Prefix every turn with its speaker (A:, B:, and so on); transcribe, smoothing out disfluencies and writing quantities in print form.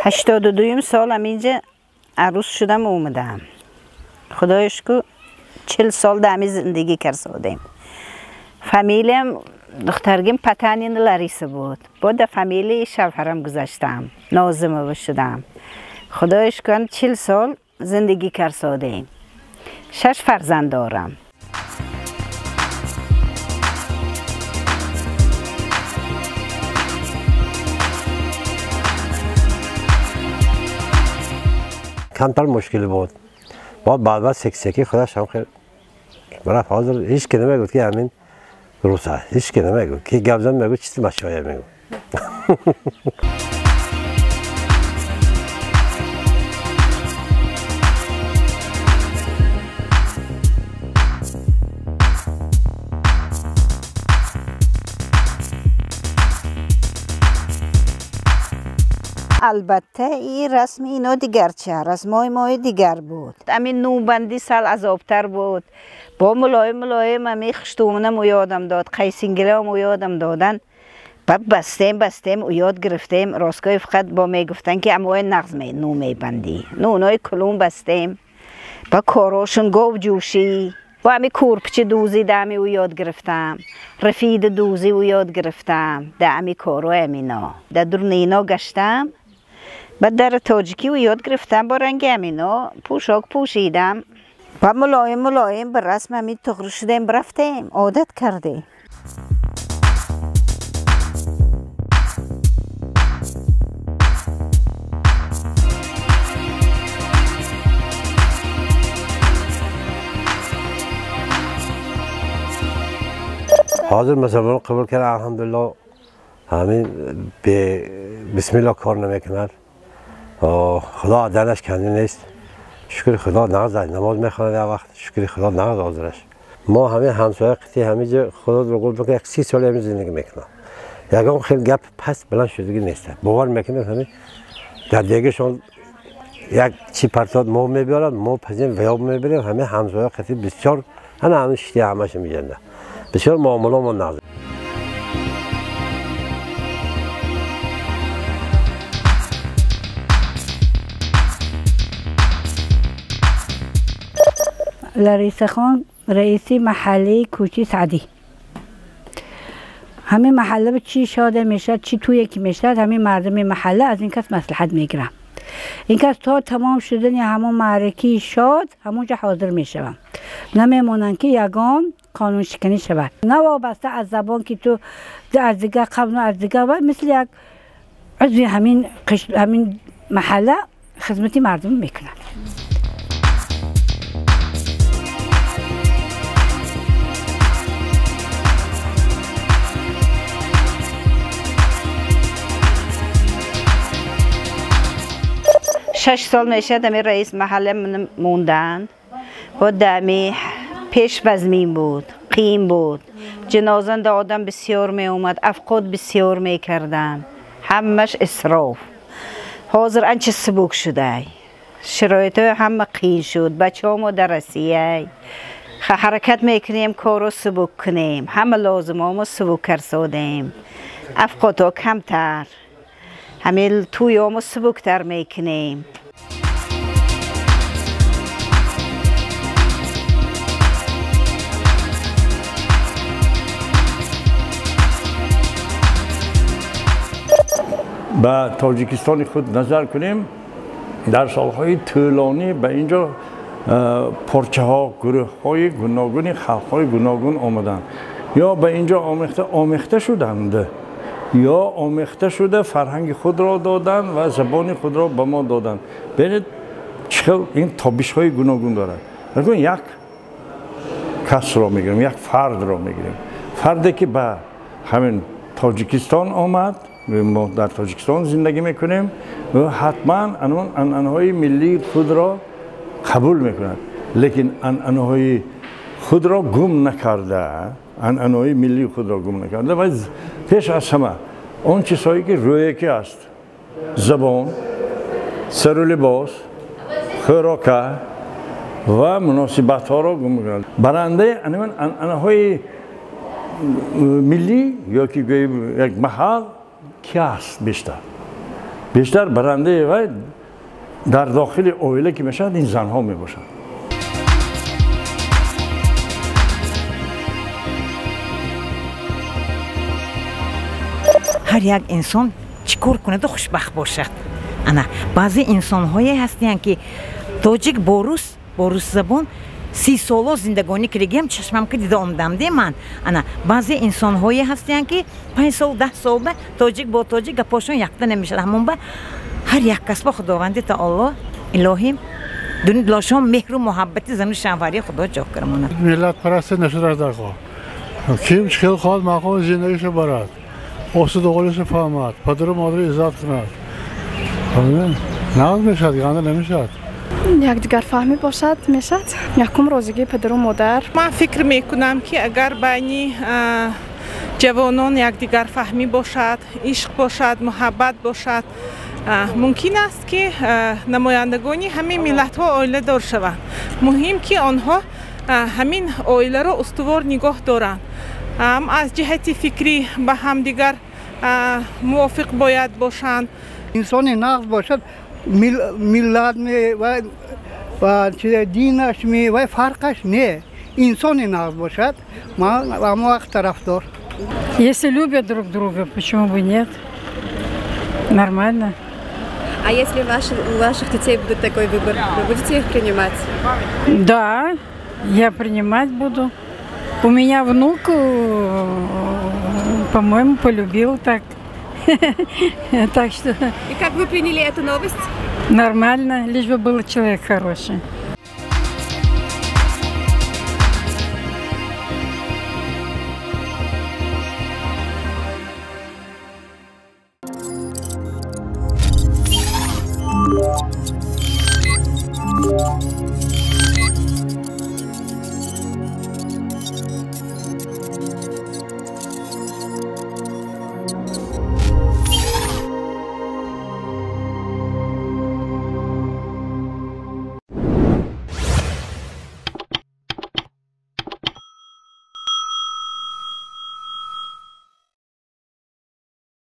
A: 82 سالم اینجا عروس شدم و اومدم. خدایش که 40 سال دمی زندگی کردیم. فامیلیم دخترگیم پتانین لاریسه بود. بعد فامیلی شوهرم گذاشتم. نازم شدم. خدایش که 40 سال زندگی کردیم. 6 فرزند دارم.
B: کمتر مشکلی بود. بعد سکسکی خودش هم خیلی برای حاضر هیچ که نمیگود که همین روسا هیچ که نمیگود که گبزن میگود چیزی مشایر میگود.
A: البته این رسم اینا دیگر چه رسمای مای دیگر بود. همین نوبندی سال عذابتر بود. با ملایم همی خشتومنم و یادم داد. قیسینگله هم و یادم دادن. بعد بستیم و یاد گرفتیم. راستگاه فقط با می گفتن که اموای نغز نو میبندی. نونای کلون بستیم. با کاراشون گاو جوشی. با همی کورپچه دوزی دمی و یاد گرفتم. رفید دوزی و یاد گرفتم. دمی کارو امینا. در درنینا گشتم. بعد در تاجیکی و یاد گرفتم با رنگ امینا پوشاک پوشیدم. با ملایم به رسم همین تغییر شدیم برفتیم. عادت کرده.
B: حاضر مسلمان قبول کرد الحمدلله. همین به بسم الله کار نمیکند. خدا عدلش کنده نیست. شکر خدا نازد نماز میخواند در وقت. شکر خدا نازد حاضرش. ما همه همسایه قطعی همینجا خدا رو قول بکنه 30 سال همین زندگی میکنم. یکم خیلی گپ پس بلند شدگی نیست. باور میکنم همین در دیگهشون یک چی پرتاد مو میبرن مو پزین ویاب میبریم همه همسایه قطعی بسیار همین شتی همش میجنده. بسیار معامله ما نازد.
C: لاریسه خان رئیسی محله کوچی سعدی. همین محله به چی شاده میشد چی توی یکی میشد همین مردم محله از این کس مصلحت میگیرم. این کس تا تمام شدن همون معرکی شاد همونجا حاضر میشوم. نمیمونن که یگان قانون شکنی شود. نه وابسته از زبان که تو از دیگه قبل و از دیگه مثل یک عضو همین محله خدمتی مردم میکنن.
A: شش سال میشه دمی رئیس محله موندن. و دمی پیش بزمین بود. قیم بود. جنازند آدم بسیار می اومد. افقاد بسیار می کردن. همش اسراف. حاضر انچه سبک شده. شرایط همه قیم شد. بچه هم درسیه. حرکت میکنیم کارو سبک کنیم. همه لازم هم سبک کرسادیم. افقاد ها کمتر. همه توی هم سبکتر میکنیم.
D: به تاجیکستان خود نظر کنیم در سالهای طولانی به اینجا پارچه ها گروه های گوناگون خلق های گوناگون آمدند یا به اینجا آمیخته شدند یا آمیخته شده فرهنگ خود را دادن و زبان خود را به ما دادن. ببینید چقدر این تابش های گوناگون دارد. نگو یک کس را میگیریم یک فرد را میگیریم. فردی که به همین تاجیکستان آمد ما در تاجیکستان زندگی میکنیم و حتما انعنهای ملی خود را قبول میکنند لیکن انعنهای خود را گم نکرده. انعنهای ملی خود را گم نکرده و پیش از همه اون چیزهایی که رویکی است زبان سر و لباس خوراک و مناسبت ها را گم میکنند. برنده انعنهای ملی یا که یک محل کی است بیشتر برنده و در داخل اویله که میشد این زنها می باشند.
E: هر یک انسان چیکار کنه تا خوشبخت باشد. انا بعضی انسان‌هایی هستند که تاجیک بوروس زبان 30 سال زندگانی کردیم چشمم که دیده آمدم من. انا بعضی انسان‌هایی هستند که 5 سال 10 سال به تاجیک با تاجیک گپاشون یکتا نمیشه. همون به هر یک کس با خداوند تعالی الهیم دون دلشون مهر و محبت زن شنواری خدا جا کرمونه.
F: ملت پرست نشده در خواه. کیم چخیل خواد مقام زندگیش برد. اوست دوغلیش فهمد. پدر و مادر ایزاد کند. ناز میشد گانده نمیشد.
G: یکدیگر فهمی باشد میشد. یکم روزگی پدر و مادر.
H: من فکر میکنم که اگر بین جوانان یکدیگر فهمی باشد، عشق باشد، محبت باشد، ممکن است که نمایندگانی همین ملت ها عائله دار شوند. مهم که آنها همین عائله را استوار نگاه دارند. از جهت فکری به همدیگر موافق باید باشند.
I: انسان نقص باشد ملت می و دینش می و فرقش نه. انسان نقص باشد ما وقت طرفدار.
C: Если любят друг друга, почему бы нет? Нормально.
G: А если у ваших детей будет такой выбор, вы будете их принимать?
C: Да, я принимать буду. У меня внук, по-моему, полюбил так. Так что...
G: И как вы приняли эту новость?
C: Нормально, лишь бы был человек хороший.